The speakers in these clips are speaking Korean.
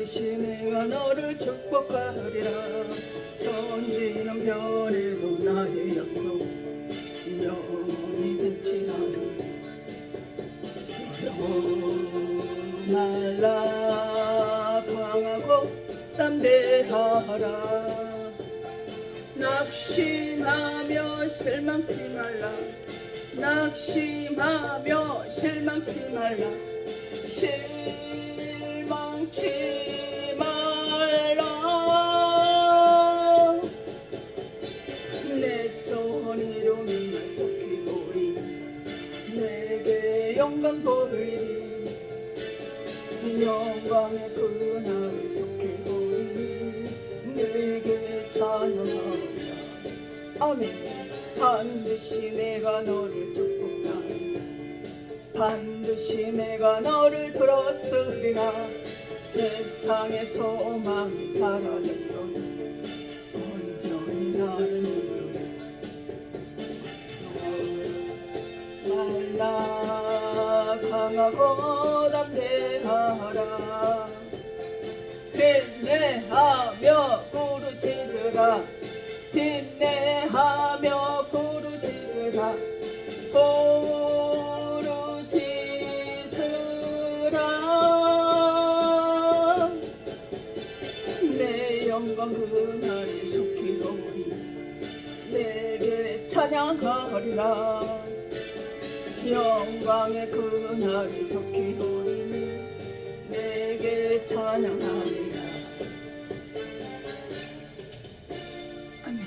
반드시 내가 너를 축복하리라. 천지는 변해도 나의 약속 영원히 변치 않으리. 말라 강하고 담대하라. 낙심하며 실망치 말라. 낙심하며 실망치 말라. 실망치 말라. 내 손이 이루면 속히오리. 내게 영광 돌리리. 영광의 그날을 속히오리. 내게 찬양하리라. 아멘. 반드시 내가 너를 축복하리라. 반드시 내가 너를 들었으리라. 세상의 소망이 사라졌어. 온전히 나를 믿으라. 말라 강하고 담대하라. 인내하며 부르짖으라. 인내하며 부르짖으라. 부르짖으라. 내 영광 그날이 속히 오리. 내게 찬양하리라. 영광의 그날이 속히 오리니 내게 찬양하리라. 아멘.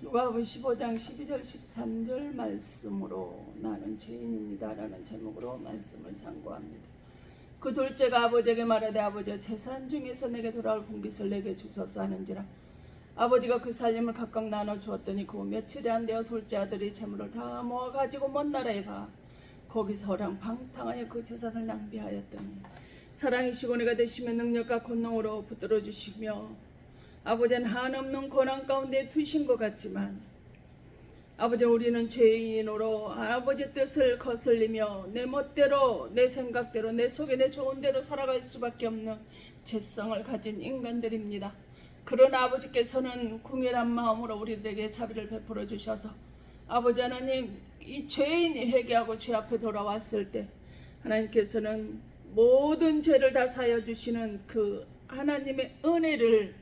누가복음 15장 12절 13절 말씀으로 나는 죄인입니다 라는 제목으로 말씀을 상고합니다. 그 둘째가 아버지에게 말하되 아버지여 재산 중에서 내게 돌아올 분깃을 내게 주소서 하는지라. 아버지가 그 살림을 각각 나눠 주었더니 그 며칠이 안 되어 둘째 아들이 재물을 다 모아 가지고 먼 나라에 가 거기서 허랑방탕하여 그 재산을 낭비하였더니 사랑이시고 내가 되시면 능력과 권능으로 붙들어 주시며 아버지는 한없는 고난 가운데 두신 것 같지만 아버지 우리는 죄인으로 아버지 뜻을 거슬리며 내 멋대로 내 생각대로 내 속에 내 좋은 대로 살아갈 수밖에 없는 죄성을 가진 인간들입니다. 그러나 아버지께서는 궁일한 마음으로 우리들에게 자비를 베풀어 주셔서 아버지 하나님 이 죄인이 회개하고 죄 앞에 돌아왔을 때 하나님께서는 모든 죄를 다 사여 주시는 그 하나님의 은혜를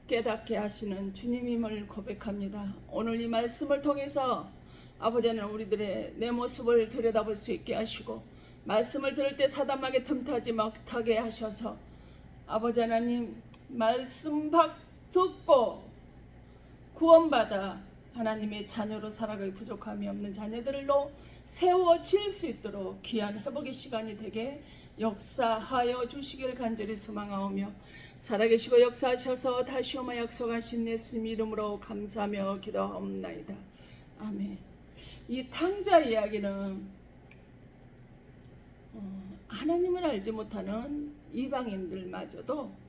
깨닫게 하시는 주님임을 고백합니다. 오늘 이 말씀을 통해서 아버지는 우리들의 내 모습을 들여다볼 수 있게 하시고 말씀을 들을 때 사담하게 틈타지 못하게 하셔서 아버지 하나님 말씀 듣고 구원받아 하나님의 자녀로 살아가기 부족함이 없는 자녀들로 세워질 수 있도록 귀한 회복의 시간이 되게 역사하여 주시길 간절히 소망하오며 살아계시고 역사하셔서 다시 오마 약속하신 예수님 이름으로 감사하며 기도하옵나이다. 아멘. 이 탕자 이야기는 하나님을 알지 못하는 이방인들마저도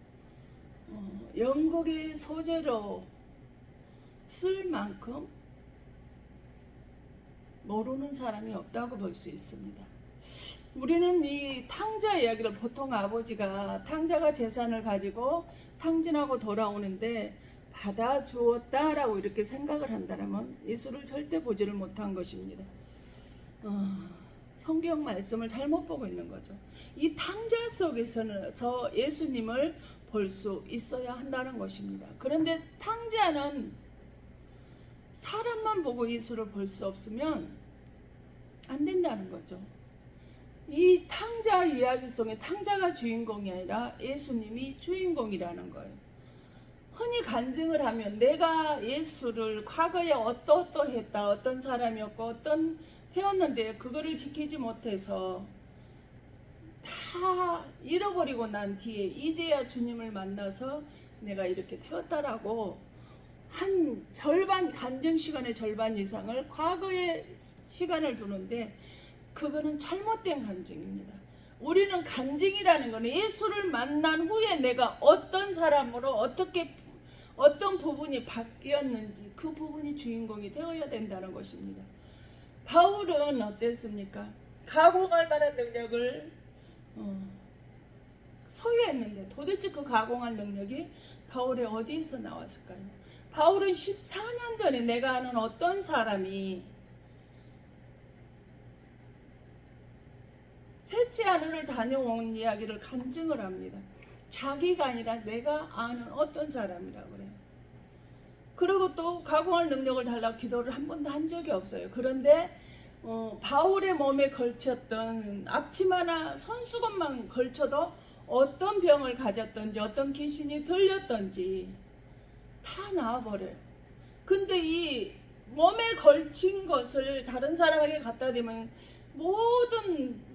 영국의 소재로 쓸 만큼 모르는 사람이 없다고 볼 수 있습니다. 우리는 이 탕자 이야기를 보통 아버지가 탕자가 재산을 가지고 탕진하고 돌아오는데 받아주었다라고 이렇게 생각을 한다면 예수를 절대 보지를 못한 것입니다. 성경 말씀을 잘못 보고 있는 거죠. 이 탕자 속에서 예수님을 볼 수 있어야 한다는 것입니다. 그런데 탕자는 사람만 보고 예수를 볼 수 없으면 안 된다는 거죠. 이 탕자 이야기 속에 탕자가 주인공이 아니라 예수님이 주인공이라는 거예요. 흔히 간증을 하면 내가 예수를 과거에 어떠했다, 어떤 사람이었고 어떤 태웠는데 그거를 지키지 못해서 다 잃어버리고 난 뒤에 이제야 주님을 만나서 내가 이렇게 태웠다라고 한 절반, 간증 시간의 절반 이상을 과거의 시간을 두는데 그거는 잘못된 간증입니다. 우리는 간증이라는 것은 예수를 만난 후에 내가 어떤 사람으로 어떤 부분이 바뀌었는지 그 부분이 주인공이 되어야 된다는 것입니다. 바울은 어땠습니까? 가공할 만한 능력을 소유했는데 도대체 그 가공할 능력이 바울의 어디에서 나왔을까요? 바울은 14년 전에 내가 아는 어떤 사람이 셋째 하늘을 다녀온 이야기를 간증을 합니다. 자기가 아니라 내가 아는 어떤 사람이라고 그래요. 그리고 또 가공할 능력을 달라고 기도를 한 번도 한 적이 없어요. 그런데 바울의 몸에 걸쳤던 앞치마나 손수건만 걸쳐도 어떤 병을 가졌던지 어떤 귀신이 들렸던지 다 나와버려요. 근데 이 몸에 걸친 것을 다른 사람에게 갖다 대면 모든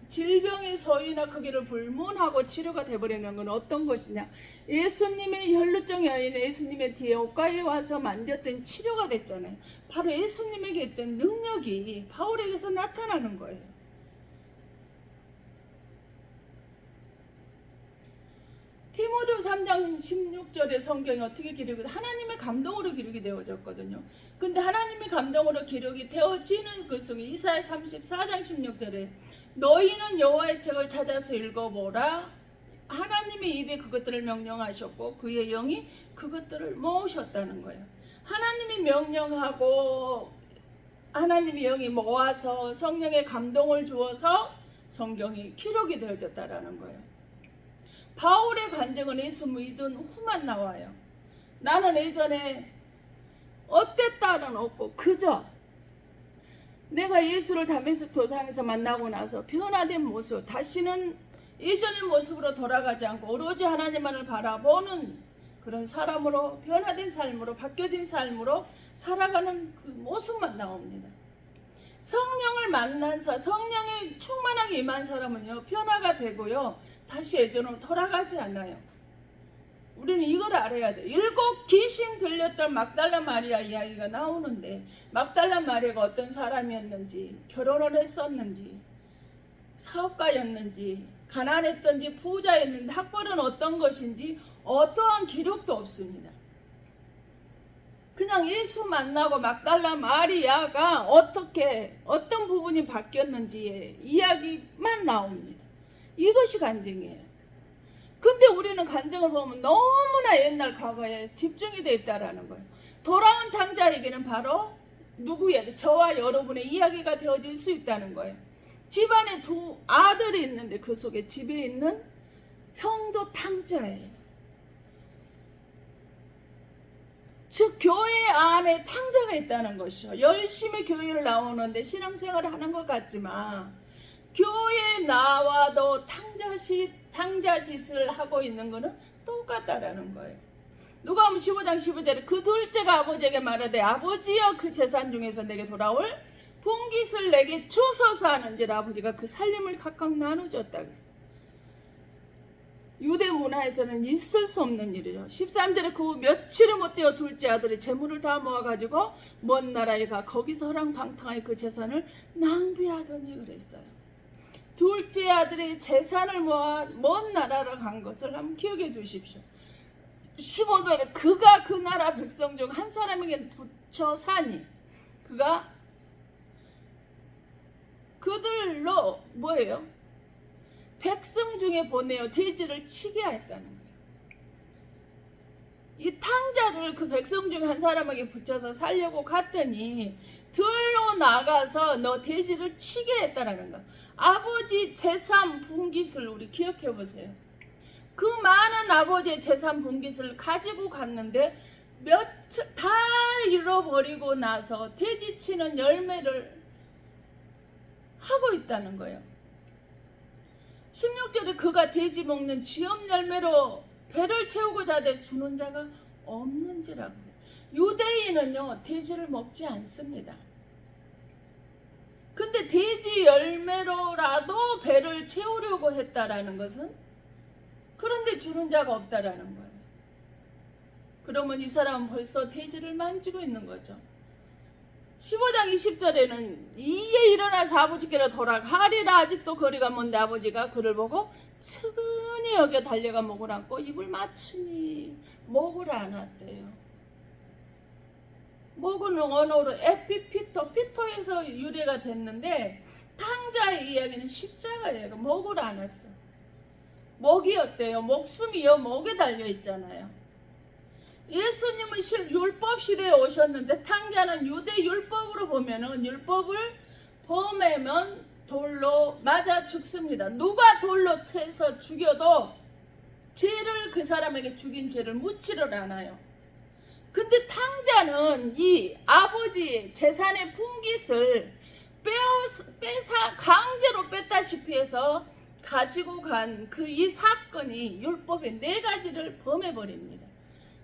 질병의 소위나 크기를 불문하고 치료가 되어버리는 건 어떤 것이냐? 예수님의 혈루증 여인 예수님의 뒤에 옷가에 와서 만졌던 치료가 됐잖아요. 바로 예수님에게 있던 능력이 바울에게서 나타나는 거예요. 디모데후서 3장 16절의 성경이 어떻게 기록이 하나님의 감동으로 기록이 되어졌거든요. 근데 하나님의 감동으로 기록이 되어지는 그 속에 이사야 34장 16절에 너희는 여호와의 책을 찾아서 읽어보라. 하나님의 입에 그것들을 명령하셨고 그의 영이 그것들을 모으셨다는 거예요. 하나님이 명령하고 하나님의 영이 모아서 성령의 감동을 주어서 성경이 기록이 되어졌다라는 거예요. 바울의 간증은 예수 믿은 후만 나와요. 나는 예전에 어땠다는 없고 그저 내가 예수를 다메섹 도상에서 만나고 나서 변화된 모습, 다시는 예전의 모습으로 돌아가지 않고 오로지 하나님만을 바라보는 그런 사람으로 변화된 삶으로 바뀌어진 삶으로 살아가는 그 모습만 나옵니다. 성령을 만나서 성령의 충만하게 임한 사람은요 변화가 되고요 다시 예전으로 돌아가지 않아요. 우리는 이걸 알아야 돼요. 7 귀신 들렸던 막달라 마리아 이야기가 나오는데 막달라 마리아가 어떤 사람이었는지, 결혼을 했었는지, 사업가였는지, 가난했던지 부자였는지, 학벌은 어떤 것인지 어떠한 기록도 없습니다. 그냥 예수 만나고 막달라 마리아가 어떻게 어떤 부분이 바뀌었는지의 이야기만 나옵니다. 이것이 간증이에요. 근데 우리는 간증을 보면 너무나 옛날 과거에 집중이 되어 있다라는 거예요. 돌아온 탕자에게는 바로 누구예요? 저와 여러분의 이야기가 되어질 수 있다는 거예요. 집안에 2 아들이 있는데 그 속에 집에 있는 형도 탕자예요. 즉 교회 안에 탕자가 있다는 것이죠. 열심히 교회를 나오는데 신앙생활을 하는 것 같지만 교회에 나와도 탕자 짓을 하고 있는 것은 똑같다라는 거예요. 누가복음 15장 15절에 그 둘째가 아버지에게 말하되 아버지여 그 재산 중에서 내게 돌아올 분깃을 내게 주소서 하는지라 아버지가 그 살림을 각각 나눠줬다 그랬어요. 유대 문화에서는 있을 수 없는 일이죠. 13절에 그 며칠을 못 되어 둘째 아들이 재물을 다 모아가지고 먼 나라에 가 거기서 허랑방탕하게 그 재산을 낭비하더니 그랬어요. 둘째 아들이 재산을 모아 먼 나라로 간 것을 한번 기억해 두십시오. 15절에 그가 그 나라 백성 중 한 사람에게 붙여 사니 그가 그들로 뭐예요? 백성 중에 보내어 돼지를 치게 했다는 거예요. 이 탕자를 그 백성 중 한 사람에게 붙여서 살려고 갔더니 들로 나가서 너 돼지를 치게 했다라는 거예요. 아버지 재산 분깃을 우리 기억해 보세요. 그 많은 아버지의 재산 분깃을 가지고 갔는데 며칠 다 잃어버리고 나서 돼지 치는 열매를 하고 있다는 거예요. 16절에 그가 돼지 먹는 지엄 열매로 배를 채우고자 하되 주는 자가 없는지라고. 유대인은요 돼지를 먹지 않습니다. 근데 돼지 열매로라도 배를 채우려고 했다라는 것은 그런데 주는 자가 없다라는 거예요. 그러면 이 사람은 벌써 돼지를 만지고 있는 거죠. 15장 20절에는 이에 일어나서 아버지께로 돌아가리라. 아직도 거리가 먼데 아버지가 그를 보고 측은히 여겨 달려가 목을 안고 입을 맞추니 목을 안았대요. 목은 언어로 에피피토, 피토에서 유래가 됐는데 탕자의 이야기는 십자가예요. 목을 안았어. 목이었대요. 목숨이요 목에 달려 있잖아요. 예수님은 율법 시대에 오셨는데 탕자는 유대 율법으로 보면은 율법을 범하면 돌로 맞아 죽습니다. 누가 돌로 채서 죽여도 죄를 그 사람에게 죽인 죄를 묻지를 않아요. 근데 탕자는 이 아버지의 재산의 분깃을 빼사 강제로 뺐다시피 해서 가지고 간 그 이 사건이 율법의 4가지를 범해버립니다.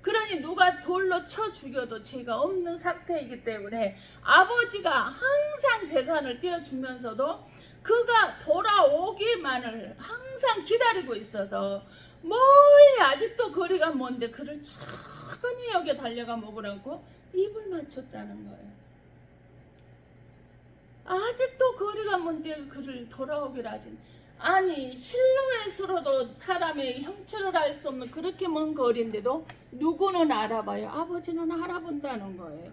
그러니 누가 돌로 쳐 죽여도 죄가 없는 상태이기 때문에 아버지가 항상 재산을 떼어주면서도 그가 돌아오기만을 항상 기다리고 있어서 멀리 아직도 거리가 먼데 그를 차근히 여기에 달려가 먹으라고 입을 맞췄다는 거예요. 아직도 거리가 먼데 그를 돌아오기를 하진. 아니 실루엣으로도 사람의 형체를 알 수 없는 그렇게 먼 거리인데도 누구는 알아봐요. 아버지는 알아본다는 거예요.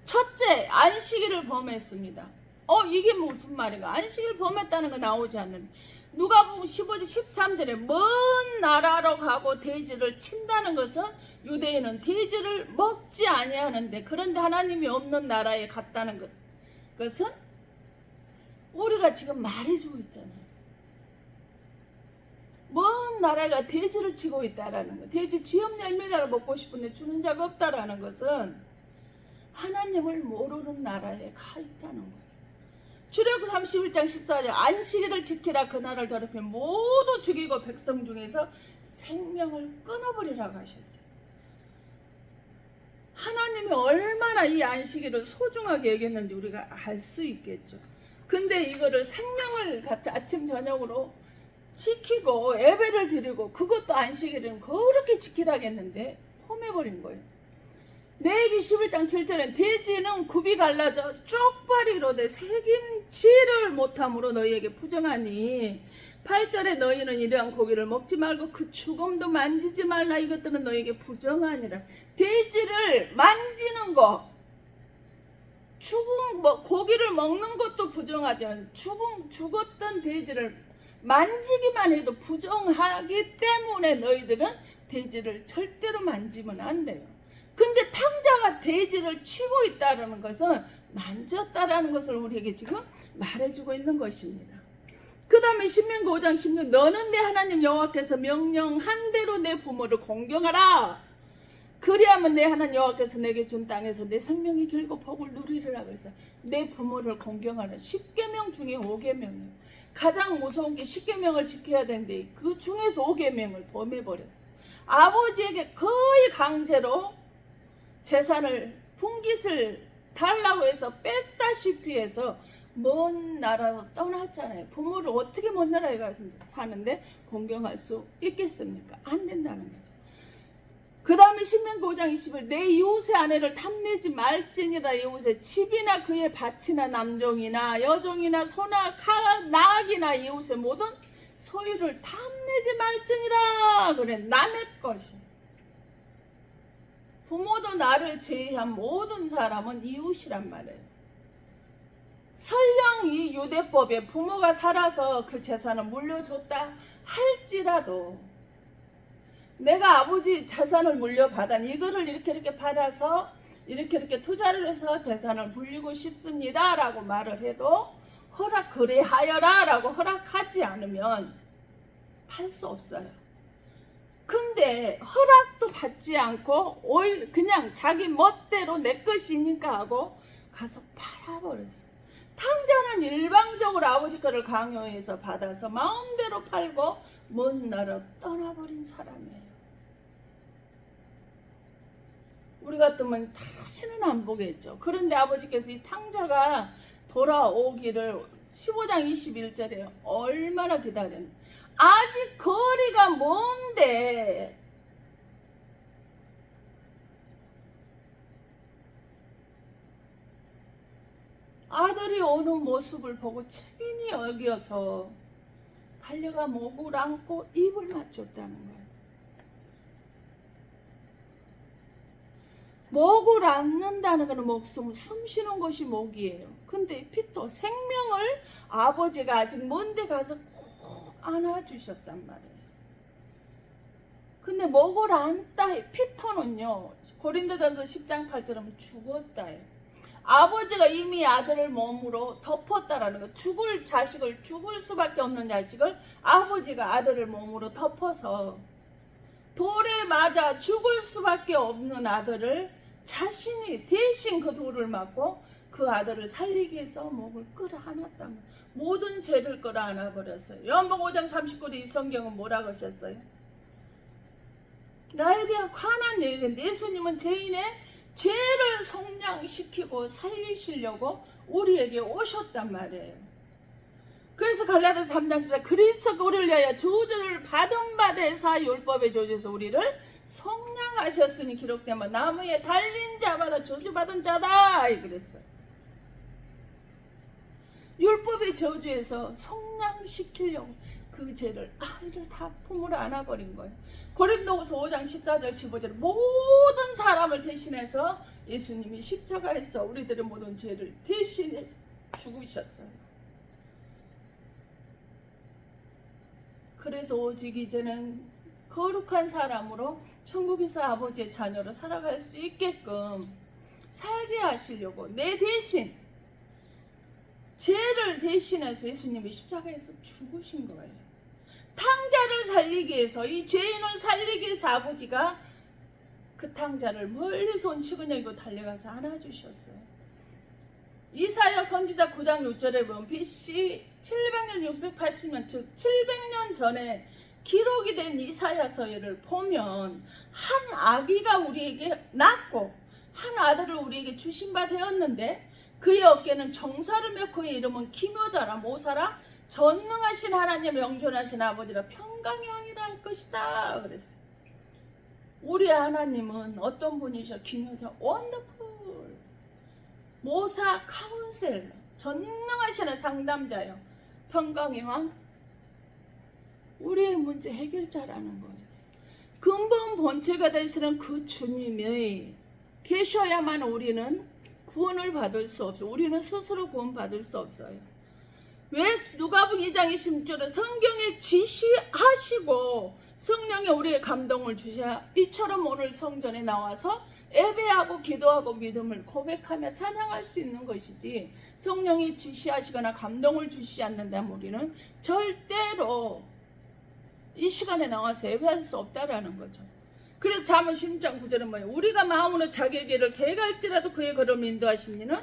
첫째, 안식일을 범했습니다. 이게 무슨 말인가? 안식일 범했다는 거 나오지 않는데 누가복음 15장 13절에 먼 나라로 가고 돼지를 친다는 것은 유대인은 돼지를 먹지 아니하는데 그런데 하나님이 없는 나라에 갔다는 것은 우리가 지금 말해주고 있잖아요. 먼 나라가 돼지를 치고 있다라는 것, 돼지 지엽 열매라도 먹고 싶은데 주는 자가 없다라는 것은 하나님을 모르는 나라에 가 있다는 거예요. 출애굽 31장 14절 안식일을 지키라 그날을 더럽히면 모두 죽이고 백성 중에서 생명을 끊어버리라고 하셨어요. 하나님이 얼마나 이 안식일을 소중하게 여겼는지 우리가 알 수 있겠죠. 근데 이거를 생명을 같이 아침 저녁으로 지키고 예배를 드리고 그것도 안식일은 그렇게 지키라겠는데 폼해버린 거예요. 레위기 11장 7절엔 돼지는 굽이 갈라져 쪽발이로 돼 새김치를 못함으로 너희에게 부정하니 8절에 너희는 이러한 고기를 먹지 말고 그 죽음도 만지지 말라 이것들은 너희에게 부정하니라. 돼지를 만지는 거 죽은 고기를 먹는 것도 부정하죠. 죽었던 돼지를 만지기만 해도 부정하기 때문에 너희들은 돼지를 절대로 만지면 안 돼요. 근데 탕자가 돼지를 치고 있다는 것은 만졌다라는 것을 우리에게 지금 말해주고 있는 것입니다. 그 다음에 신명기 5장 16 너는 내 하나님 여호와께서 명령한 대로 내 부모를 공경하라. 그리하면 내 하나님 여호와께서 내게 준 땅에서 내 생명이 길고 복을 누리리라. 그래서 내 부모를 공경하라. 10계명 중에 5계명이에요. 가장 무서운 게 10계명을 지켜야 되는데 그 중에서 5계명을 범해버렸어요. 아버지에게 거의 강제로 재산을 분깃을 달라고 해서 뺐다시피 해서 먼 나라로 떠났잖아요. 부모를 어떻게 먼 나라에 가서 사는데 공경할 수 있겠습니까? 안 된다는 거죠. 그 다음에 신명기 5장 20절 내 이웃의 아내를 탐내지 말지니라. 이웃의 집이나 그의 밭이나 남종이나 여종이나 소나 낙이나 이웃의 모든 소유를 탐내지 말지니라. 그래 남의 것이. 부모도 나를 제외한 모든 사람은 이웃이란 말이에요. 설령 이 유대법에 부모가 살아서 그 재산을 물려줬다 할지라도 내가 아버지 재산을 물려받았니 이거를 이렇게 받아서 이렇게 투자를 해서 재산을 불리고 싶습니다 라고 말을 해도 그래하여라 라고 허락하지 않으면 팔 수 없어요. 근데 허락도 받지 않고 오히려 그냥 자기 멋대로 내 것이니까 하고 가서 팔아버렸어요. 탕자는 일방적으로 아버지 거를 강요해서 받아서 마음대로 팔고 먼 나라 떠나버린 사람이에요. 우리 같으면 다시는 안 보겠죠. 그런데 아버지께서 이 탕자가 돌아오기를 15장 21절에 얼마나 기다렸는지 아직 거리가 먼데 아들이 오는 모습을 보고 책임이 여겨서 달려가 목을 안고 입을 맞췄다는 거예요. 목을 안는다는 것은 목숨을 숨쉬는 것이 목이에요. 근데 피또 생명을 아버지가 아직 먼데 가서 꼭 안아주셨단 말이에요. 근데 목을 안 따. 피터는요, 고린도전서 10장 8절은 죽었다. 아버지가 이미 아들을 몸으로 덮었다라는 거. 죽을 자식을, 죽을 수밖에 없는 자식을 아버지가 아들을 몸으로 덮어서 돌에 맞아 죽을 수밖에 없는 아들을 자신이 대신 그 돌을 맞고 그 아들을 살리기 위해서 목을 끌어안았다. 모든 죄를 끌어안아 버렸어요. 요한복음 5장 39절 이 성경은 뭐라고 하셨어요? 나에 대한 관한 얘기인데 예수님은 죄인의 죄를 속량시키고 살리시려고 우리에게 오셨단 말이에요. 그래서 갈라디아서 3장 14 그리스도가 우리를 위하여 저주를 받은 바 되사 율법의 저주에서 우리를 속량하셨으니 기록되면 나무에 달린 자마다 저주받은 자다 그랬어요. 율법의 저주에서 속량시키려고 그 죄를 아이를 다 품으로 안아버린 거예요. 고린도후서 5장 14절 15절 모든 사람을 대신해서 예수님이 십자가에서 우리들의 모든 죄를 대신해 죽으셨어요. 그래서 오직 이제는 거룩한 사람으로 천국에서 아버지의 자녀로 살아갈 수 있게끔 살게 하시려고 내 대신 죄를 대신해서 예수님이 십자가에서 죽으신 거예요. 탕자를 살리기 위해서 이 죄인을 살리기 위해서 아버지가 그 탕자를 멀리서 온 치근여기고 달려가서 안아주셨어요. 이사야 선지자 9장 6절에 보면 BC 700년 680년 즉 700년 전에 기록이 된 이사야서를 보면 한 아기가 우리에게 낳고 한 아들을 우리에게 주신 바 되었는데 그의 어깨는 정사르며 그의 이름은 기묘자라 모사라 전능하신 하나님 영존하신 아버지라 평강의 왕이라 할 것이다 그랬어요. 우리 하나님은 어떤 분이셔? 기묘자 원더풀 모사 카운셀러 전능하신 상담자요 평강의 왕 우리의 문제 해결자라는 거예요. 근본 본체가 되시는 그 주님이 계셔야만 우리는 구원을 받을 수 없어요. 우리는 스스로 구원받을 수 없어요. 왜 누가복음 2장 26절에 성경에 지시하시고 성령이 우리의 감동을 주셔야 이처럼 오늘 성전에 나와서 예배하고 기도하고 믿음을 고백하며 찬양할 수 있는 것이지 성령이 지시하시거나 감동을 주시지 않는다면 우리는 절대로 이 시간에 나와서 예배할 수 없다라는 거죠. 그래서 잠언 16장 9절은 뭐예요? 우리가 마음으로 자기의 길을 개갈지라도 그의 걸음을 인도하신 이는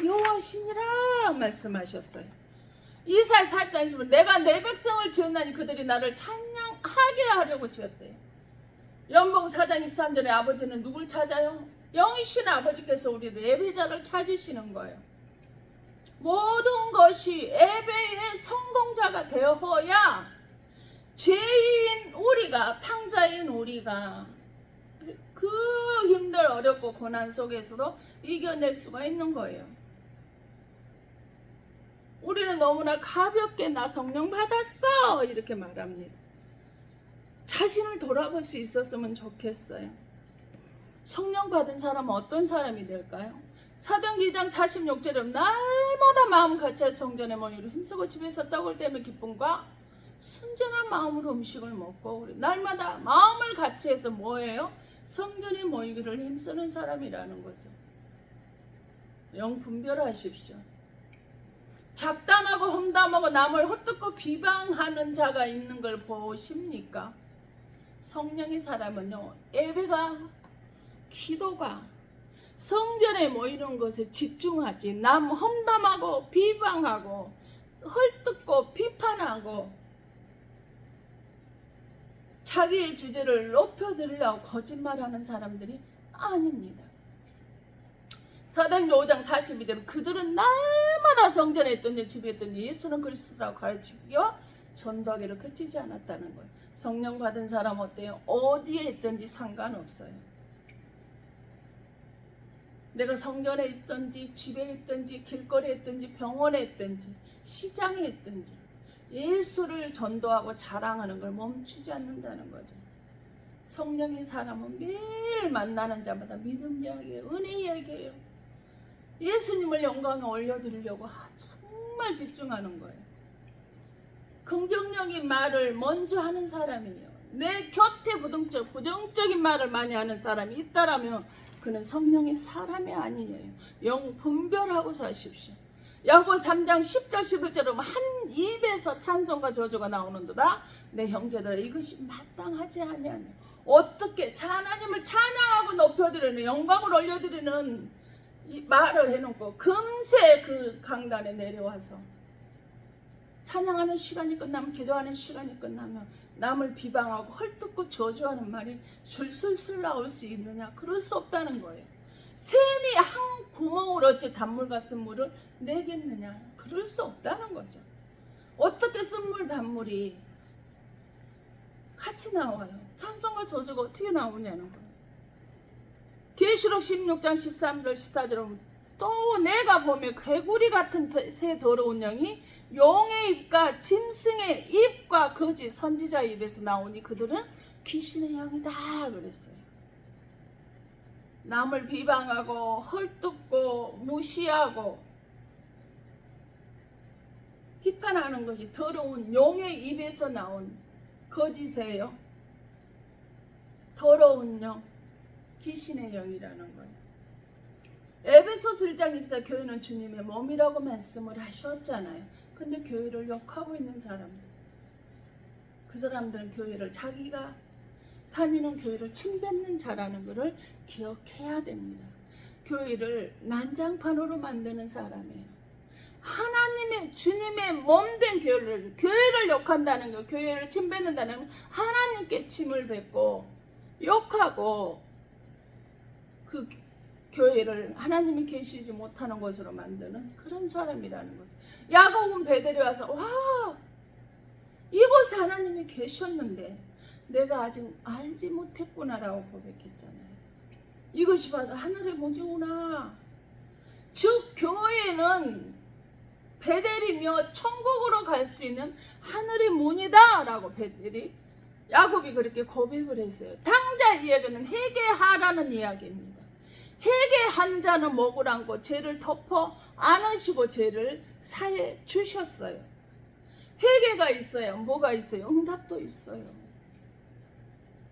여호와시니라 말씀하셨어요. 이사야 4장 20절 내가 내 백성을 지었나니 그들이 나를 찬양하게 하려고 지었대요. 연복음 4장 23절에 아버지는 누굴 찾아요? 영이신 아버지께서 우리를 예배자를 찾으시는 거예요. 모든 것이 예배의 성공자가 되어야 죄인 우리가 탕자인 우리가 그 힘들 어렵고 고난 속에서도 이겨낼 수가 있는 거예요. 우리는 너무나 가볍게 나 성령 받았어 이렇게 말합니다. 자신을 돌아볼 수 있었으면 좋겠어요. 성령 받은 사람은 어떤 사람이 될까요? 사도행전 2장 46절에 날마다 마음 같이 성전에 모이로 힘쓰고 집에서 떡을 떼며 기쁨과 순전한 마음으로 음식을 먹고 우리 날마다 마음을 같이 해서 뭐예요? 성전에 모이기를 힘쓰는 사람이라는 거죠. 영 분별하십시오. 잡담하고 험담하고 남을 헛듣고 비방하는 자가 있는 걸 보십니까? 성령의 사람은요, 예배가 기도가 성전에 모이는 것에 집중하지 남 험담하고 비방하고 헐뜯고 비판하고 자기의 주제를 높여드리려고 거짓말하는 사람들이 아닙니다. 사도행전 5장 42절 그들은 날마다 성전에 있든지 집에 있든지 예수는 그리스도라고 가르치기와 전도하기를 그치지 않았다는 거예요. 성령 받은 사람 어때요? 어디에 있든지 상관없어요. 내가 성전에 있든지 집에 있든지 길거리에 있든지 병원에 있든지 시장에 있든지 예수를 전도하고 자랑하는 걸 멈추지 않는다는 거죠. 성령인 사람은 매일 만나는 자마다 믿음 이야기예요. 은혜 이야기예요. 예수님을 영광에 올려드리려고 정말 집중하는 거예요. 긍정적인 말을 먼저 하는 사람이에요. 내 곁에 부정적인 말을 많이 하는 사람이 있다라면 그는 성령의 사람이 아니에요. 영 분별하고 사십시오. 야고보 3장 10절 11절은 한 입에서 찬송과 저주가 나오는도다. 내 형제들아 이것이 마땅하지 아니하냐. 어떻게 하나님을 찬양하고 높여드리는 영광을 올려드리는 이 말을 해놓고 금세 그 강단에 내려와서 찬양하는 시간이 끝나면, 기도하는 시간이 끝나면 남을 비방하고 헐뜯고 저주하는 말이 술술술 나올 수 있느냐? 그럴 수 없다는 거예요. 샘이 한 구멍을 어찌 단물 같은 물을 내겠느냐? 그럴 수 없다는 거죠. 어떻게 쓴물 단물이 같이 나와요? 찬송과 저주가 어떻게 나오냐는 거예요. 계시록 16장 13절 14절은 또 내가 보면 개구리 같은 새 더러운 영이 용의 입과 짐승의 입과 거짓 선지자의 입에서 나오니 그들은 귀신의 영이다 그랬어요. 남을 비방하고 헐뜯고 무시하고 비판하는 것이 더러운 용의 입에서 나온 거짓이에요. 더러운 영, 귀신의 영이라는 거예요. 에베소서 1장 24 교회는 주님의 몸이라고 말씀을 하셨잖아요. 근데 교회를 욕하고 있는 사람들, 그 사람들은 교회를 자기가 다니는 교회를 침뱉는 자라는 것을 기억해야 됩니다. 교회를 난장판으로 만드는 사람이에요. 하나님의 주님의 몸된 교회를 욕한다는 거, 교회를 침뱉는다는 건 하나님께 침을 뱉고 욕하고 그 교회를 하나님이 계시지 못하는 것으로 만드는 그런 사람이라는 거죠. 야고보는 베델에 와서 와, 이곳에 하나님이 계셨는데 내가 아직 알지 못했구나라고 고백했잖아요. 이것이 바로 하늘의 문이구나. 즉 교회는 베델이며 천국으로 갈 수 있는 하늘의 문이다 라고 베델이 야곱이 그렇게 고백을 했어요. 당자 이야기는 회개하라는 이야기입니다. 회개한 자는 목을 안고 죄를 덮어 안으시고 죄를 사해 주셨어요. 회개가 있어요. 뭐가 있어요? 응답도 있어요.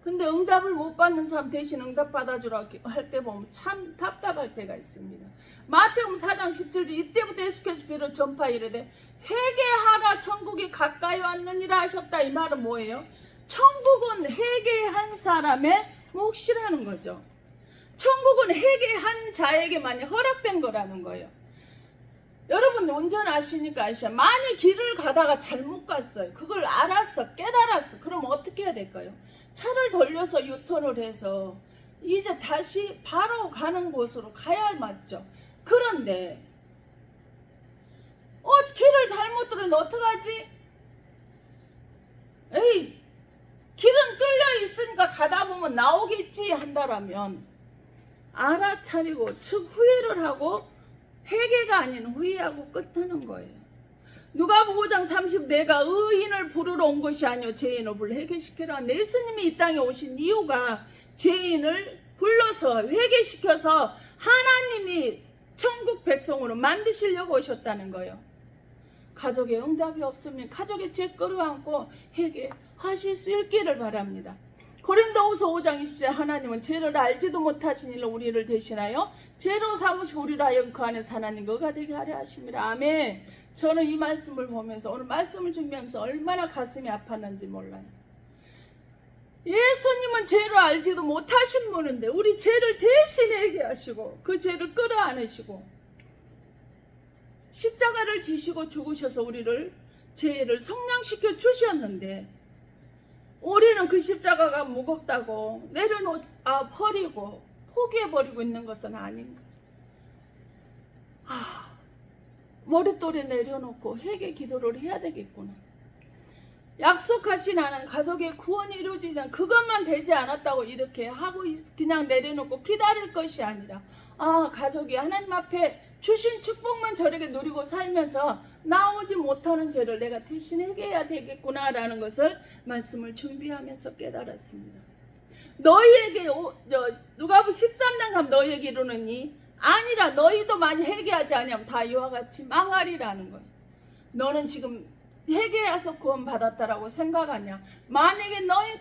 근데 응답을 못 받는 사람 대신 응답 받아주라고 할 때 보면 참 답답할 때가 있습니다. 마태복음 4장 17절 이때부터 예수께서 비로 전파 이르되 회개하라 천국이 가까이 왔느니라 하셨다. 이 말은 뭐예요? 천국은 회개한 사람의 몫이라는 거죠. 천국은 회개한 자에게만 허락된 거라는 거예요. 여러분 운전하시니까 아시죠? 많이 길을 가다가 잘못 갔어요. 그걸 알았어, 깨달았어. 그럼 어떻게 해야 될까요? 차를 돌려서 유턴을 해서 이제 다시 바로 가는 곳으로 가야 맞죠. 그런데 길을 잘못 들었는데 어떡하지? 에이, 길은 뚫려 있으니까 가다 보면 나오겠지 한다라면 알아차리고 즉 후회를 하고 회개가 아닌 후회하고 끝나는 거예요. 누가복음 5장 30 내가 의인을 부르러 온 것이 아니요 죄인을 불러 회개시키라. 예수님이 이 땅에 오신 이유가 죄인을 불러서 회개시켜서 하나님이 천국 백성으로 만드시려고 오셨다는 거예요. 가족의 응답이 없으면 가족의 죄 끌어안고 회개하실 수 있기를 바랍니다. 고린도후서 5장 20절 하나님은 죄를 알지도 못하신 일로 우리를 대신하여 죄로 삼으시고 우리를 하여 그 안에서 하나님 거가 되게 하려 하심이라. 아멘. 저는 이 말씀을 보면서 오늘 말씀을 준비하면서 얼마나 가슴이 아팠는지 몰라요. 예수님은 죄를 알지도 못하신 분인데 우리 죄를 대신 회개하시고 그 죄를 끌어안으시고 십자가를 지시고 죽으셔서 우리를 죄를 성량시켜 주셨는데 우리는 그 십자가가 무겁다고 버리고 포기해버리고 있는 것은 아닌가. 머릿돌에 내려놓고 회개 기도를 해야 되겠구나. 약속하신 하나님 가족의 구원이 이루어지는 그것만 되지 않았다고 이렇게 하고 그냥 내려놓고 기다릴 것이 아니라 가족이 하나님 앞에 주신 축복만 저렇게 누리고 살면서 나오지 못하는 죄를 내가 대신 회개해야 되겠구나라는 것을 말씀을 준비하면서 깨달았습니다. 너희에게 누가복음 13장 가면 너희에게 이르노니 아니라 너희도 많이 회개하지 아니하면 다 이와 같이 망하리라는 거예요. 너는 지금 회개해서 구원받았다라고 생각하냐? 만약에 너희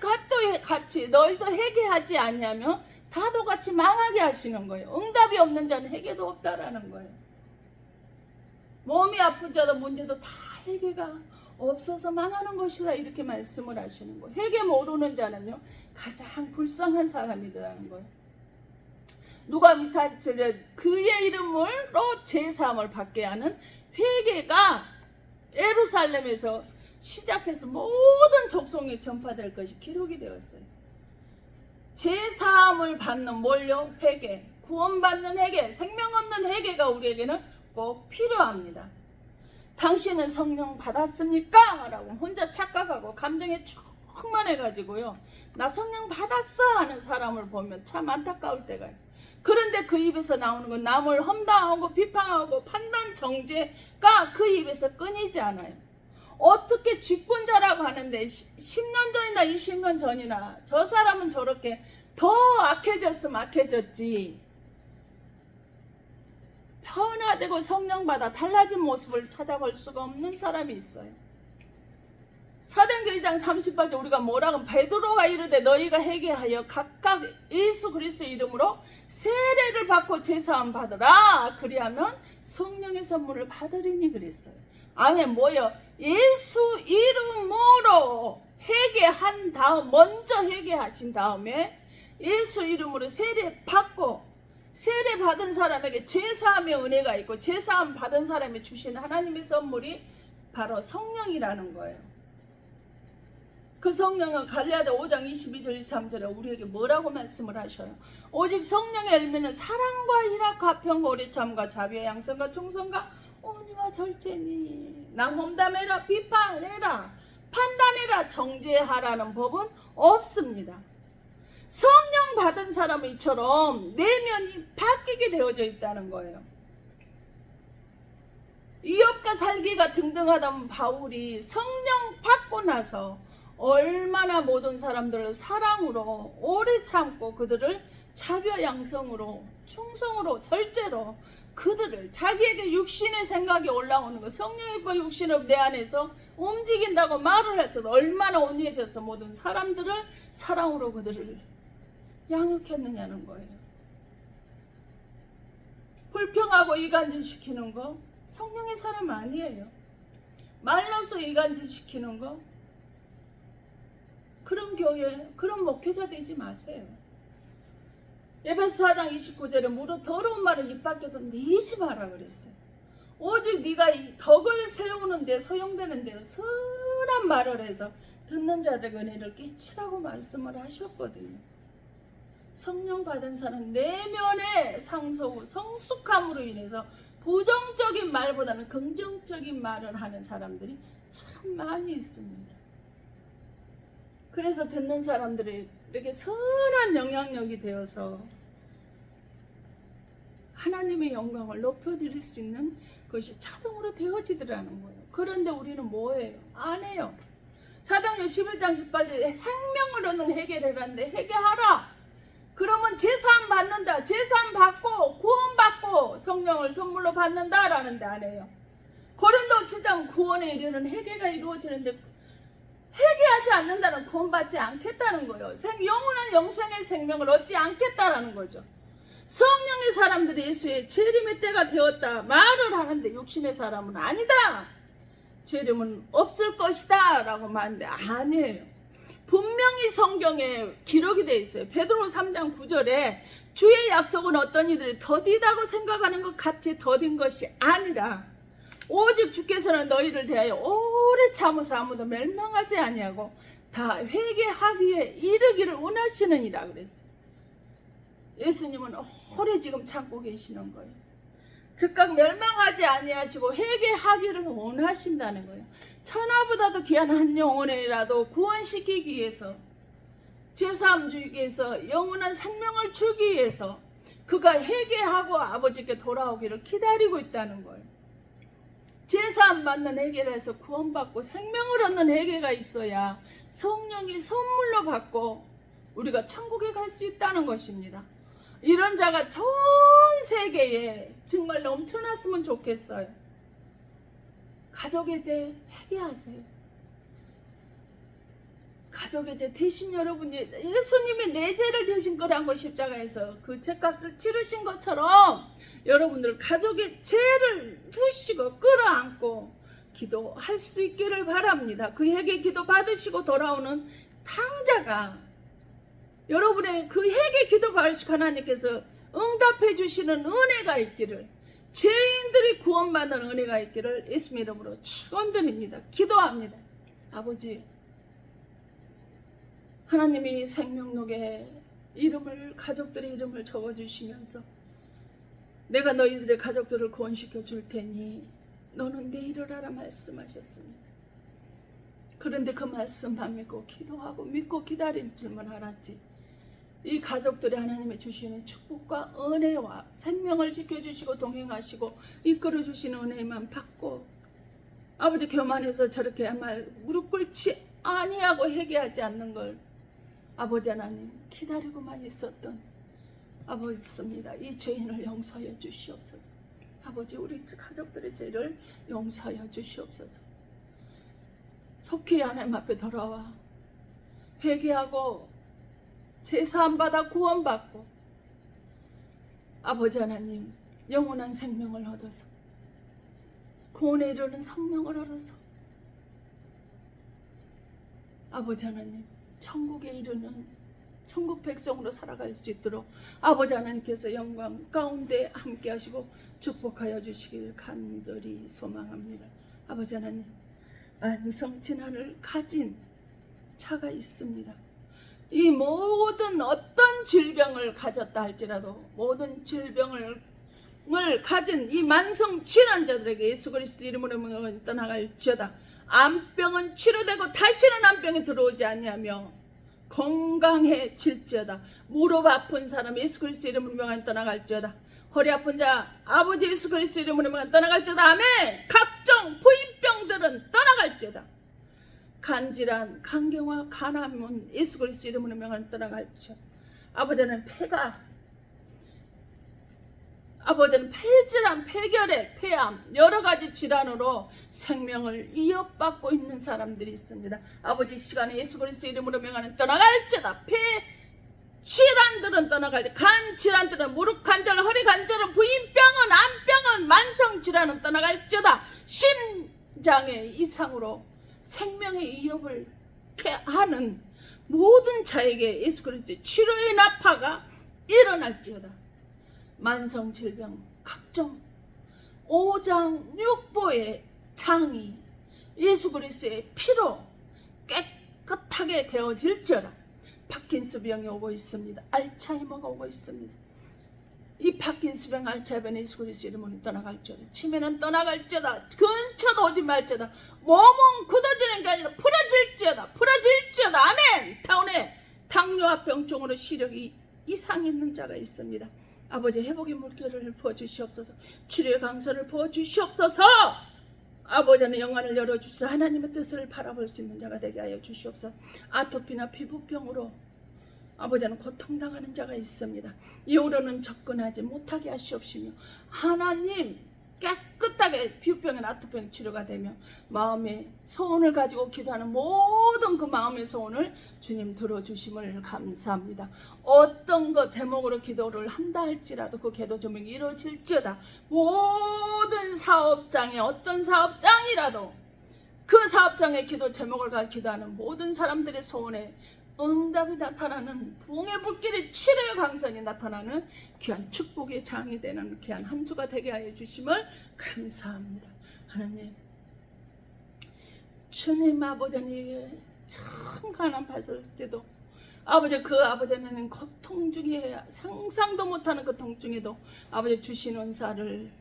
같이 너희도 회개하지 않냐면 다도 같이 망하게 하시는 거예요. 응답이 없는 자는 회개도 없다라는 거예요. 몸이 아픈 자도 문제도 다 회개가 없어서 망하는 것이다, 이렇게 말씀을 하시는 거예요. 회개 모르는 자는요 가장 불쌍한 사람이라는 거예요. 누가 미사일처럼 그의 이름으로 제사함을 받게 하는 회개가 예루살렘에서 시작해서 모든 족속에 전파될 것이 기록이 되었어요. 제사함을 받는 뭘요? 회개, 구원받는 회개, 생명 얻는 회개가 우리에게는 꼭 필요합니다. 당신은 성령 받았습니까? 라고 혼자 착각하고 감정에 충만해가지고요, 나 성령 받았어 하는 사람을 보면 참 안타까울 때가 있어요. 그런데 그 입에서 나오는 건 남을 험담하고 비판하고 판단 정죄가 그 입에서 끊이지 않아요. 어떻게 직분자라고 하는데 10년 전이나 20년 전이나 저 사람은 저렇게 더 악해졌으면 악해졌지, 변화되고 성령받아 달라진 모습을 찾아볼 수가 없는 사람이 있어요. 사도행전 2장 38절 우리가 뭐라고, 베드로가 이르되 너희가 회개하여 각각 예수 그리스도의 이름으로 세례를 받고 제사함 받으라, 그리하면 성령의 선물을 받으리니 그랬어요. 아멘. 뭐요? 예수 이름으로 회개한 다음, 먼저 회개하신 다음에 예수 이름으로 세례 받고, 세례 받은 사람에게 제사함의 은혜가 있고, 제사함 받은 사람이 주신 하나님의 선물이 바로 성령이라는 거예요. 그 성령은 갈라디아 5장 22절 23절에 우리에게 뭐라고 말씀을 하셔요? 오직 성령의 열매는 사랑과 희락과 평과 오래참과 자비와 양선과 충성과 온유와 절제니. 남 험담해라, 비판해라, 판단해라, 정죄하라는 법은 없습니다. 성령 받은 사람은 이처럼 내면이 바뀌게 되어져 있다는 거예요. 이업과 살기가 등등하던 바울이 성령 받고 나서 얼마나 모든 사람들을 사랑으로 오래 참고 그들을 자비와 양성으로 충성으로 절제로 그들을, 자기에게 육신의 생각이 올라오는 거, 성령과 육신을 내 안에서 움직인다고 말을 했죠. 얼마나 온유해져서 모든 사람들을 사랑으로 그들을 양육했느냐는 거예요. 불평하고 이간질시키는 거 성령의 사람 아니에요. 말로서 이간질시키는 거, 그런 교회, 그런 목회자 되지 마세요. 에베소 4장 29절에 무릇 더러운 말을 입 밖에서 내지 마라 그랬어요. 오직 네가 이 덕을 세우는 데 소용되는 대로 선한 말을 해서 듣는 자들에게 은혜를 끼치라고 말씀을 하셨거든요. 성령 받은 사람 내면의 성숙함으로 인해서 부정적인 말보다는 긍정적인 말을 하는 사람들이 참 많이 있습니다. 그래서 듣는 사람들이 이렇게 선한 영향력이 되어서 하나님의 영광을 높여드릴 수 있는 것이 자동으로 되어지더라는 거예요. 그런데 우리는 뭐예요? 안 해요. 사도행전 11장 18절에 생명을 얻는 회개를 하는데 회개하라. 그러면 제사함 받는다. 제사함 받고 구원받고 성령을 선물로 받는다라는데 안 해요. 고린도 7장 구원에 이르는 회개가 이루어지는데 회개하지 않는다는 구원받지 않겠다는 거예요. 영원한 영생의 생명을 얻지 않겠다라는 거죠. 성령의 사람들이 예수의 재림의 때가 되었다 말을 하는데 육신의 사람은 아니다. 재림은 없을 것이다 라고 말하는데 아니에요. 분명히 성경에 기록이 되어 있어요. 베드로 3장 9절에 주의 약속은 어떤 이들이 더디다고 생각하는 것 같이 더딘 것이 아니라 오직 주께서는 너희를 대하여 오래 참으사 아무도 멸망하지 아니하고 다 회개하기에 이르기를 원하시느니라 그랬어요. 예수님은 오래 지금 참고 계시는 거예요. 즉각 멸망하지 아니하시고 회개하기를 원하신다는 거예요. 천하보다도 귀한 한 영혼이라도 구원시키기 위해서, 제사함 주기 위해서, 영원한 생명을 주기 위해서 그가 회개하고 아버지께 돌아오기를 기다리고 있다는 거예요. 제사함 받는 회개를 해서 구원받고 생명을 얻는 회개가 있어야 성령이 선물로 받고 우리가 천국에 갈 수 있다는 것입니다. 이런 자가 전 세계에 정말 넘쳐났으면 좋겠어요. 가족에 대해 회개하세요. 가족의 죄 대신 여러분이 예수님이 내 죄를 대신 끌어안고 십자가에서 그 죄값을 치르신 것처럼 여러분들 가족의 죄를 두시고 끌어안고 기도할 수 있기를 바랍니다. 그 회개 기도 받으시고 돌아오는 당자가 여러분의 그 회개 기도 받으시고 하나님께서 응답해 주시는 은혜가 있기를, 죄인들이 구원받는 은혜가 있기를 예수님 이름으로 축원드립니다. 기도합니다. 아버지, 하나님이 생명록에 이름을, 가족들의 이름을 적어주시면서 내가 너희들의 가족들을 구원시켜 줄 테니 너는 내일을 하라 말씀하셨습니다. 그런데 그 말씀만 믿고 기도하고 믿고 기다릴 줄만 알았지, 이 가족들이 하나님의 주시는 축복과 은혜와 생명을 지켜주시고 동행하시고 이끌어주시는 은혜만 받고 아버지 교만해서 저렇게 말 무릎 꿇지 아니하고 회개하지 않는 걸 아버지 하나님 기다리고만 있었던 아버지입니다. 이 죄인을 용서하여 주시옵소서. 아버지, 우리 가족들의 죄를 용서하여 주시옵소서. 속히 하나님 앞에 돌아와 회개하고 제사함 받아 구원받고 아버지 하나님 영원한 생명을 얻어서 구원에 이르는 성령을 얻어서 아버지 하나님 천국에 이르는 천국 백성으로 살아갈 수 있도록 아버지 하나님께서 영광 가운데 함께 하시고 축복하여 주시길 간절히 소망합니다. 아버지 하나님, 만성질환을 가진 자가 있습니다. 이 모든 어떤 질병을 가졌다 할지라도 모든 질병을 가진 이 만성 질환자들에게 예수 그리스도 이름으로 명령을 떠나갈지어다. 암병은 치료되고 다시는 암병에 들어오지 아니하며 건강해질지어다. 무릎 아픈 사람 예수 그리스도 이름으로 명령을 떠나갈지어다. 허리 아픈 자 아버지 예수 그리스도 이름으로 명령을 떠나갈지어다. 아멘. 각종 부인병들은 떠나갈지어다. 간질환, 간경화, 간암은 예수 그리스도 이름으로 명령을 떠나갈지어다. 아버지는 폐질환, 폐결핵, 폐암 여러 가지 질환으로 생명을 이어받고 있는 사람들이 있습니다. 아버지, 시간에 예수 그리스도 이름으로 명하는 떠나갈지어다. 폐 질환들은 떠나갈지어다. 간 질환들은 무릎 관절, 허리 관절은 부인병은 암병은 만성 질환은 떠나갈지어다. 심장의 이상으로 생명의 위협을 하는 모든 자에게 예수 그리스도의 치료의 나파가 일어날지어다. 만성 질병 각종 오장 육부의 장이 예수 그리스도의 피로 깨끗하게 되어질지어다. 파킨스병이 오고 있습니다. 알츠하이머가 오고 있습니다. 이 파킨스병, 알츠하이머는 예수 그리스도 이름으로 떠나갈지어다. 치매는 떠나갈지어다. 근처도 오지 말지어다. 몸은 굳어지는 게 아니라 풀어질지어다. 아멘. 타운에 당뇨합병증으로 시력이 이상 있는 자가 있습니다. 아버지, 회복의 물결을 부어주시옵소서. 치료의 강선을 부어주시옵소서. 아버지는 영안을 열어주셔서 하나님의 뜻을 바라볼 수 있는 자가 되게 하여 주시옵소서. 아토피나 피부병으로 아버지는 고통당하는 자가 있습니다. 이후로는 접근하지 못하게 하시옵시며 하나님 깨끗하게 피부병이나 아토피병 치료가 되며 마음의 소원을 가지고 기도하는 모든 그 마음의 소원을 주님 들어주심을 감사합니다. 어떤 것 제목으로 기도를 한다 할지라도 그 기도 제목이 이루어질지어다. 모든 사업장에 어떤 사업장이라도 그 사업장의 기도 제목을 가지고 기도하는 모든 사람들의 소원에 응답이 나타나는 부흥의 불길이 치료의 강선이 나타나는 귀한 축복의 장이 되는 귀한 한 주가 되게 하여 주심을 감사합니다. 하나님, 주님 아버지에게 참 가난 봤을 때도 아버지 그 아버지는 고통 중에 상상도 못하는 고통 중에도 아버지 주신 은사를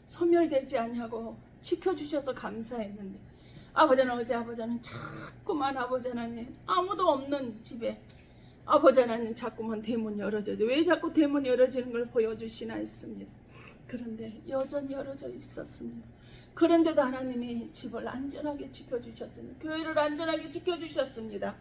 소멸되지 아니하고 지켜주셔서 감사했는데 아버지는 어제 아버지는 자꾸만 아버지 하나님 아무도 없는 집에 아버지 하나님 자꾸만 대문이 열어져요. 왜 자꾸 대문이 열어지는 걸 보여주시나 했습니다. 그런데 여전히 열어져 있었습니다. 그런데도 하나님이 집을 안전하게 지켜주셨습니다. 교회를 안전하게 지켜주셨습니다.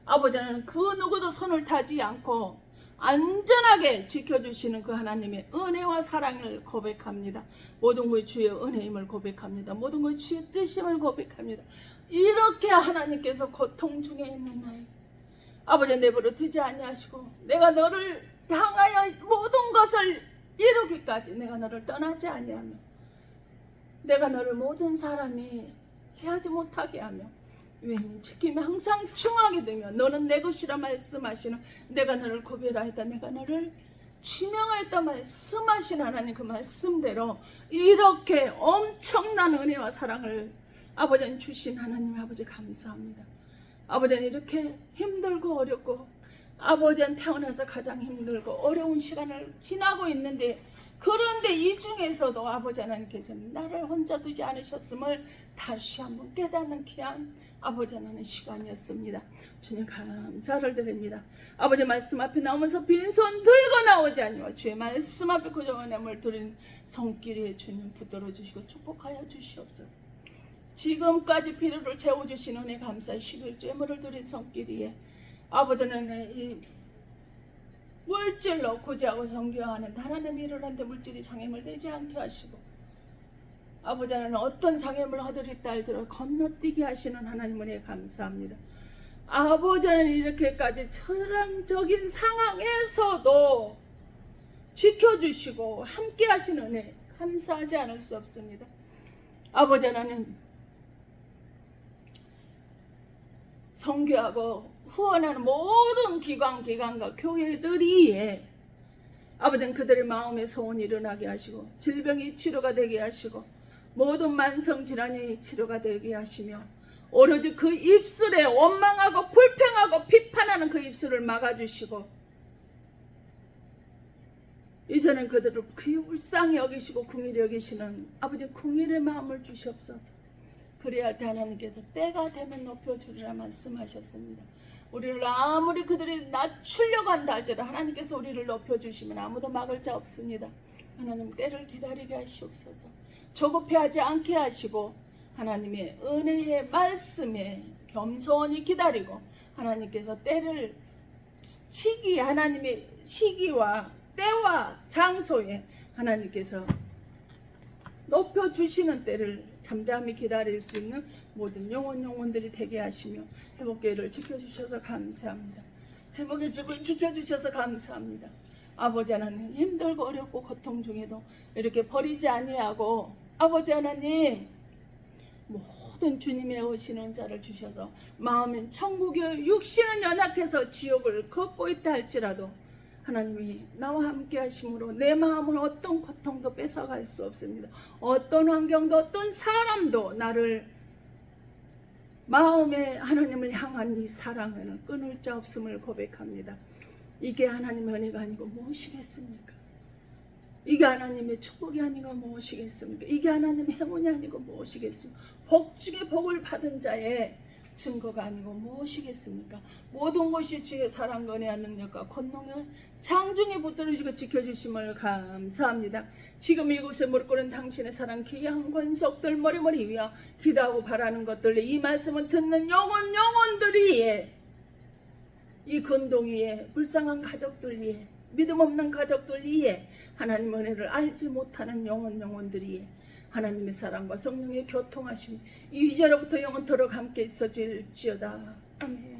아버지는 그 누구도 손을 타지 않고 안전하게 지켜주시는 그 하나님의 은혜와 사랑을 고백합니다. 모든 것이 주의 은혜임을 고백합니다. 모든 것이 주의 뜻임을 고백합니다. 이렇게 하나님께서 고통 중에 있는 나이, 아버지 내버려 두지 아니하시고 내가 너를 향하여 모든 것을 이루기까지 내가 너를 떠나지 아니하며 내가 너를 모든 사람이 해하지 못하게 하며 왜 지킴이 항상 충하게 되며 너는 내 것이라 말씀하시는, 내가 너를 구별하였다, 내가 너를 지명하였다 말씀하신 하나님 그 말씀대로 이렇게 엄청난 은혜와 사랑을 아버지는 주신 하나님 아버지 감사합니다. 아버지는 이렇게 힘들고 어렵고 아버지는 태어나서 가장 힘들고 어려운 시간을 지나고 있는데, 그런데 이 중에서도 아버지 하나님께서는 나를 혼자 두지 않으셨음을 다시 한번 깨닫는 귀한 아버지 하나님의 시간이었습니다. 주님 감사를 드립니다. 아버지 말씀 앞에 나오면서 빈손 들고 나오지 아니와 주의 말씀 앞에 고정함을 드린 손길에 주님 붙들어 주시고 축복하여 주시옵소서. 지금까지 필요를 채워주신 은혜 감사의 11제물을 드린 손길이에 아버지는 이 물질로 구제하고 성교하는 하나님의 일을 하는데 물질이 장애물 되지 않게 하시고, 아버지는 어떤 장애물 허들있다 할지라도 건너뛰게 하시는 하나님 은혜에 감사합니다. 아버지는 이렇게까지 천황적인 상황에서도 지켜주시고 함께 하시는 은혜 감사하지 않을 수 없습니다. 아버지 하나님 선교하고 후원하는 모든 기관과 교회들이 아버지는 그들의 마음의 소원이 일어나게 하시고 질병이 치료가 되게 하시고 모든 만성질환이 치료가 되게 하시며 오로지 그 입술에 원망하고 불평하고 비판하는 그 입술을 막아주시고 이제는 그들을 불쌍히 여기시고 궁일히 여기시는 아버지 궁일의 마음을 주시옵소서. 그래야 할 때 하나님께서 때가 되면 높여주리라 말씀하셨습니다. 우리를 아무리 그들이 낮추려고 한다 할지라도 하나님께서 우리를 높여주시면 아무도 막을 자 없습니다. 하나님 때를 기다리게 하시옵소서. 조급해하지 않게 하시고 하나님의 은혜의 말씀에 겸손히 기다리고 하나님께서 때를 하나님의 시기와 때와 장소에 하나님께서 높여주시는 때를 잠잠히 기다릴 수 있는 모든 영혼들이 되게 하시며 회복교회를 지켜주셔서 감사합니다. 회복의 집을 지켜주셔서 감사합니다. 아버지 하나님 힘들고 어렵고 고통 중에도 이렇게 버리지 아니하고 아버지 하나님 모든 주님의 오신 은사를 주셔서 마음은 천국이요 육신은 연약해서 지옥을 걷고 있다 할지라도 하나님이 나와 함께 하심으로 내 마음은 어떤 고통도 뺏어갈 수 없습니다. 어떤 환경도 어떤 사람도 나를 마음에 하나님을 향한 이 사랑에는 끊을 자 없음을 고백합니다. 이게 하나님의 은혜가 아니고 무엇이겠습니까? 이게 하나님의 축복이 아니고 무엇이겠습니까? 이게 하나님의 행운이 아니고 무엇이겠습니까? 복 중에 복을 받은 자의 증거가 아니고 무엇이겠습니까? 모든 것이 주의 사랑과 은혜와 능력과 권능의 장중에 붙들어주고 지켜주심을 감사합니다. 지금 이곳에 무릎 꿇은 당신의 사랑 귀한 권속들 머리머리 위하 기도하고 바라는 것들, 이 말씀을 듣는 영혼들이 이 근동위에 불쌍한 가족들 위에 믿음 없는 가족들 위에 하나님 은혜를 알지 못하는 영혼들이 하나님의 사랑과 성령의 교통하심 이 시절로부터 영원토록 함께 있어질지어다. 아멘.